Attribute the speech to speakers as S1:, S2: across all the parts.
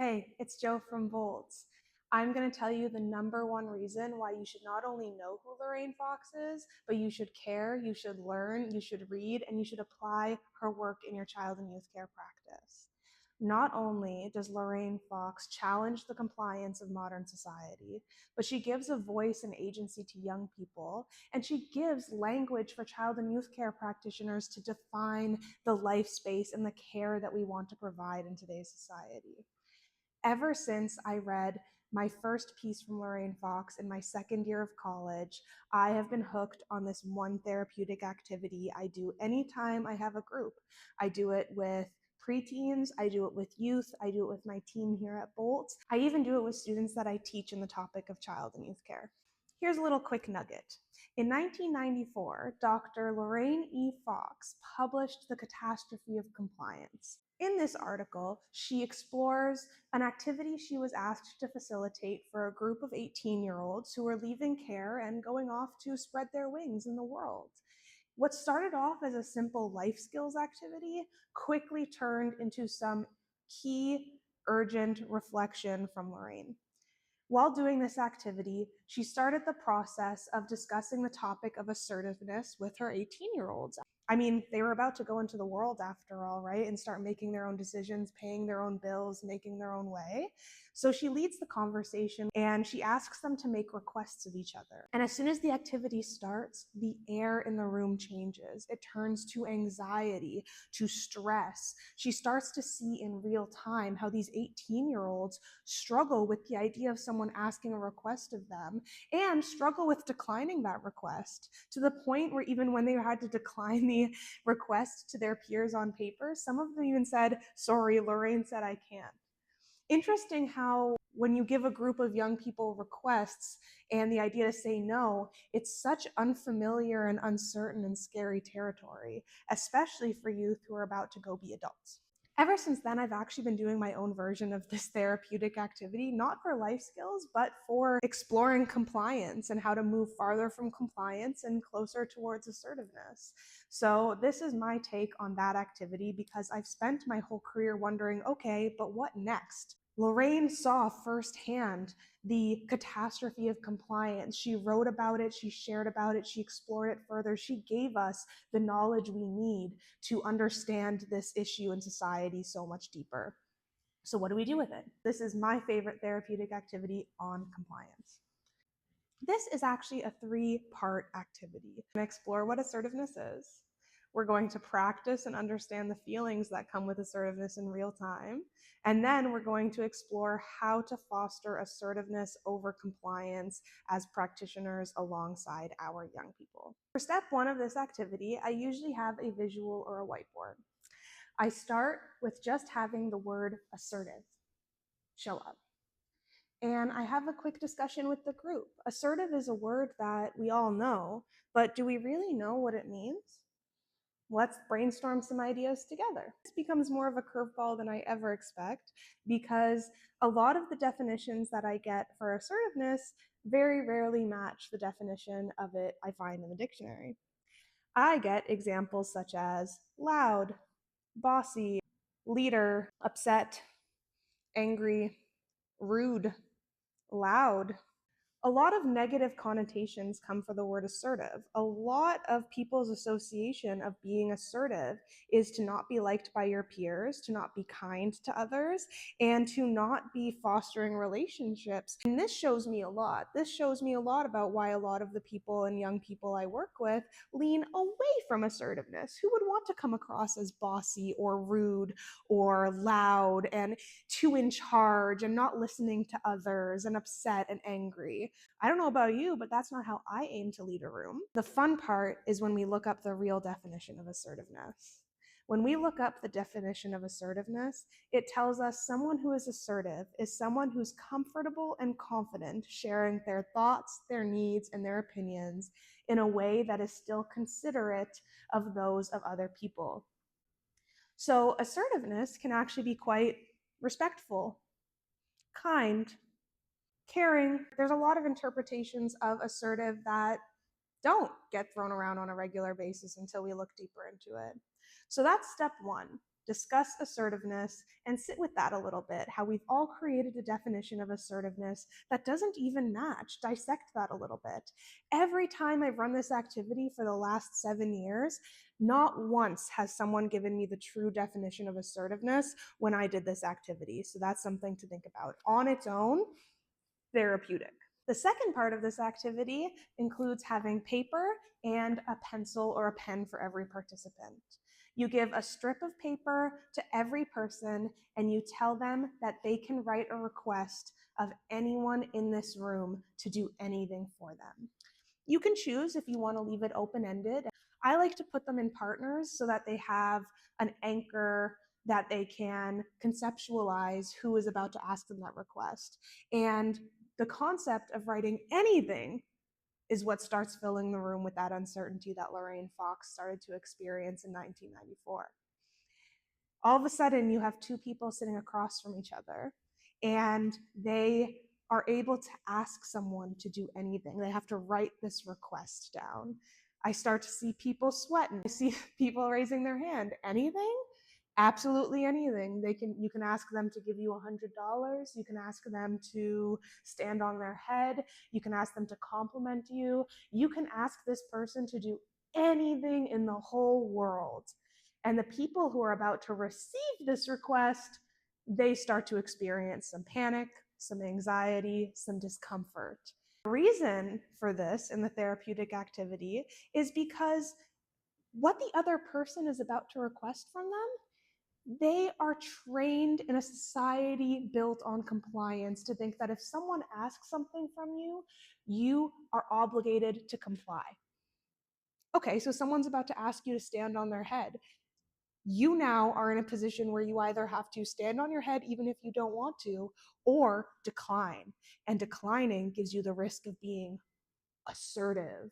S1: Hey, it's Joe from Volts. I'm going to tell you the number one reason why you should not only know who Lorraine Fox is, but you should care, you should learn, you should read, and you should apply her work in your child and youth care practice. Not only does Lorraine Fox challenge the compliance of modern society, but she gives a voice and agency to young people, and she gives language for child and youth care practitioners to define the life space and the care that we want to provide in today's society. Ever since I read my first piece from Lorraine Fox in my second year of college, I have been hooked on this one therapeutic activity I do anytime I have a group. I do it with preteens, I do it with youth, I do it with my team here at Bolt. I even do it with students that I teach in the topic of child and youth care. Here's a little quick nugget. In 1994, Dr. Lorraine E. Fox published The Catastrophe of Compliance. In this article, she explores an activity she was asked to facilitate for a group of 18-year-olds who were leaving care and going off to spread their wings in the world. What started off as a simple life skills activity quickly turned into some key, urgent reflection from Lorraine. While doing this activity, she started the process of discussing the topic of assertiveness with her 18-year-olds. I mean, they were about to go into the world after all, right? And start making their own decisions, paying their own bills, making their own way. So she leads the conversation and she asks them to make requests of each other. And as soon as the activity starts, the air in the room changes. It turns to anxiety, to stress. She starts to see in real time how these 18-year-olds struggle with the idea of someone asking a request of them and struggle with declining that request to the point where even when they had to decline the request to their peers on paper, some of them even said, "Sorry, Lorraine said I can't." Interesting how when you give a group of young people requests and the idea to say no, it's such unfamiliar and uncertain and scary territory, especially for youth who are about to go be adults. Ever since then, I've actually been doing my own version of this therapeutic activity, not for life skills, but for exploring compliance and how to move farther from compliance and closer towards assertiveness. So this is my take on that activity because I've spent my whole career wondering, okay, but what next? Lorraine saw firsthand the catastrophe of compliance. She wrote about it, she shared about it, she explored it further. She gave us the knowledge we need to understand this issue in society so much deeper. So what do we do with it? This is my favorite therapeutic activity on compliance. This is actually a three-part activity. We're going to explore what assertiveness is. We're going to practice and understand the feelings that come with assertiveness in real time. And then we're going to explore how to foster assertiveness over compliance as practitioners alongside our young people. For step one of this activity, I usually have a visual or a whiteboard. I start with just having the word assertive show up. And I have a quick discussion with the group. Assertive is a word that we all know, but do we really know what it means? Let's brainstorm some ideas together. This becomes more of a curveball than I ever expect because a lot of the definitions that I get for assertiveness very rarely match the definition of it I find in the dictionary. I get examples such as loud, bossy, leader, upset, angry, rude, loud. A lot of negative connotations come for the word assertive. A lot of people's association of being assertive is to not be liked by your peers, to not be kind to others, and to not be fostering relationships. And this shows me a lot. This shows me a lot about why a lot of the people and young people I work with lean away from assertiveness. Who would want to come across as bossy or rude or loud and too in charge and not listening to others and upset and angry? I don't know about you, but that's not how I aim to lead a room. The fun part is when we look up the real definition of assertiveness. When we look up the definition of assertiveness, it tells us someone who is assertive is someone who's comfortable and confident sharing their thoughts, their needs, and their opinions in a way that is still considerate of those of other people. So assertiveness can actually be quite respectful, kind, caring. There's a lot of interpretations of assertive that don't get thrown around on a regular basis until we look deeper into it. So that's step one. discuss assertiveness, and sit with that a little bit, how we've all created a definition of assertiveness that doesn't even match, dissect that a little bit. Every time I've run this activity for the last 7 years, not once has someone given me the true definition of assertiveness when I did this activity. So that's something to think about. On its own, therapeutic. The second part of this activity includes having paper and a pencil or a pen for every participant. You give a strip of paper to every person and you tell them that they can write a request of anyone in this room to do anything for them. You can choose if you want to leave it open-ended. I like to put them in partners so that they have an anchor that they can conceptualize who is about to ask them that request. And the concept of writing anything is what starts filling the room with that uncertainty that Lorraine Fox started to experience in 1994. All of a sudden, you have two people sitting across from each other, and they are able to ask someone to do anything. They have to write this request down. I start to see people sweating. I see people raising their hand. Anything? Absolutely anything. You can ask them to give you $100. You can ask them to stand on their head. You can ask them to compliment you. You can ask this person to do anything in the whole world. And the people who are about to receive this request, they start to experience some panic, some anxiety, some discomfort. The reason for this in the therapeutic activity is because what the other person is about to request from them, they are trained in a society built on compliance to think that if someone asks something from you, you are obligated to comply. Okay, so someone's about to ask you to stand on their head. You now are in a position where you either have to stand on your head even if you don't want to, or decline. And declining gives you the risk of being assertive.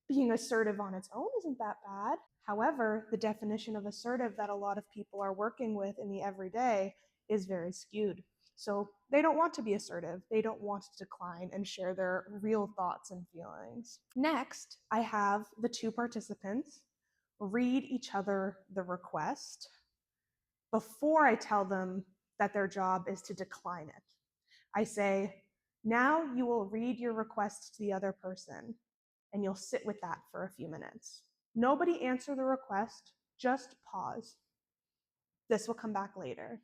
S1: Being assertive on its own isn't that bad. However, the definition of assertive that a lot of people are working with in the everyday is very skewed. So they don't want to be assertive. They don't want to decline and share their real thoughts and feelings. Next, I have the two participants read each other the request before I tell them that their job is to decline it. I say, now you will read your request to the other person, and you'll sit with that for a few minutes. Nobody answer the request, just pause. This will come back later.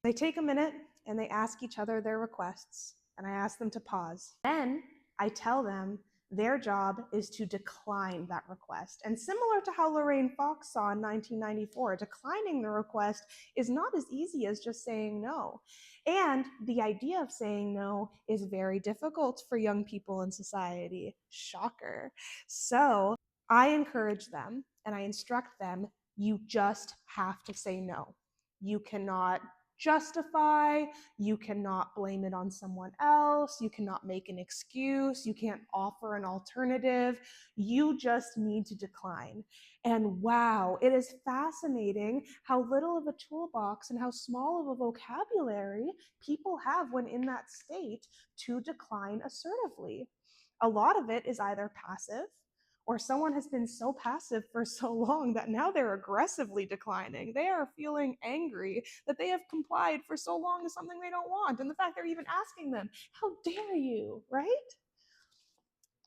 S1: They take a minute and they ask each other their requests, and I ask them to pause. Then I tell them their job is to decline that request. And similar to how Lorraine Fox saw in 1994, declining the request is not as easy as just saying no. And the idea of saying no is very difficult for young people in society. Shocker. So I encourage them and I instruct them, you just have to say no. You cannot justify, you cannot blame it on someone else, you cannot make an excuse, you can't offer an alternative, you just need to decline. And wow, it is fascinating how little of a toolbox and how small of a vocabulary people have when in that state to decline assertively. A lot of it is either passive, or someone has been so passive for so long that now they're aggressively declining. They are feeling angry that they have complied for so long to something they don't want. And the fact they're even asking them, how dare you, right?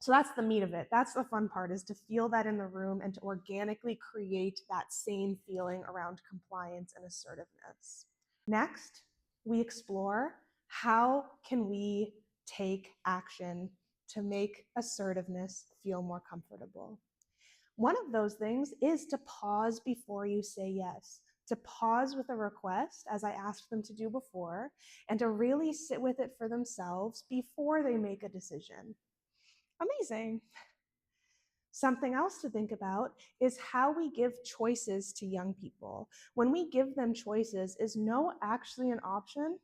S1: So that's the meat of it. That's the fun part, is to feel that in the room and to organically create that same feeling around compliance and assertiveness. Next, we explore how can we take action to make assertiveness feel more comfortable. One of those things is to pause before you say yes, to pause with a request, as I asked them to do before, and to really sit with it for themselves before they make a decision. Amazing. Something else to think about is how we give choices to young people. When we give them choices, is no actually an option?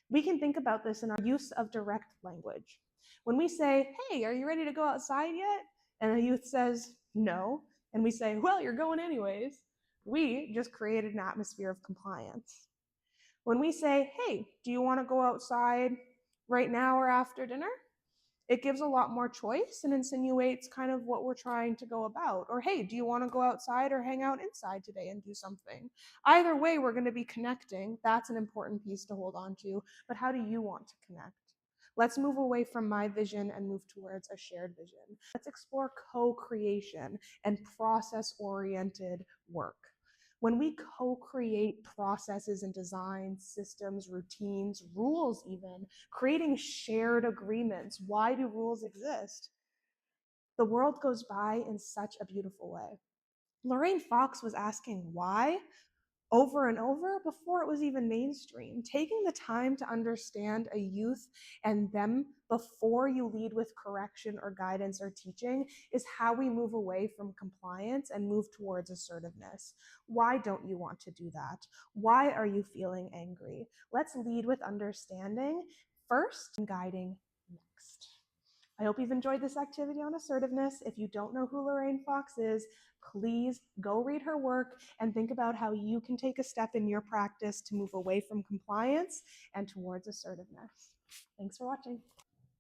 S1: We can think about this in our use of direct language. When we say, hey, are you ready to go outside yet? And the youth says, no. And we say, well, you're going anyways. We just created an atmosphere of compliance. When we say, hey, do you want to go outside right now or after dinner? It gives a lot more choice and insinuates kind of what we're trying to go about. Or, hey, do you want to go outside or hang out inside today and do something? Either way, we're going to be connecting. That's an important piece to hold on to. But how do you want to connect? Let's move away from my vision and move towards a shared vision. Let's explore co creation and process oriented work. When we co create processes and designs, systems, routines, rules, even creating shared agreements, why do rules exist? The world goes by in such a beautiful way. Lorraine Fox was asking why over and over before it was even mainstream. Taking the time to understand a youth and them before you lead with correction or guidance or teaching is how we move away from compliance and move towards assertiveness. Why don't you want to do that? Why are you feeling angry? Let's lead with understanding first and guiding next. I hope you've enjoyed this activity on assertiveness. If you don't know who Lorraine Fox is, please go read her work and think about how you can take a step in your practice to move away from compliance and towards assertiveness. Thanks for watching.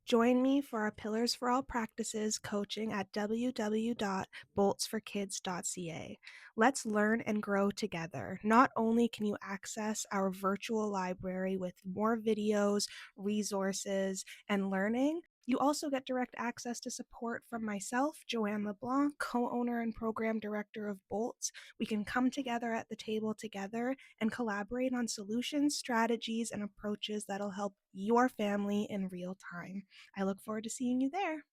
S1: Join me for our Pillars for All practices coaching at www.boltsforkids.ca. Let's learn and grow together. Not only can you access our virtual library with more videos, resources, and learning, you also get direct access to support from myself, Joanne LeBlanc, co-owner and program director of Bolts. We can come together at the table together and collaborate on solutions, strategies, and approaches that'll help your family in real time. I look forward to seeing you there.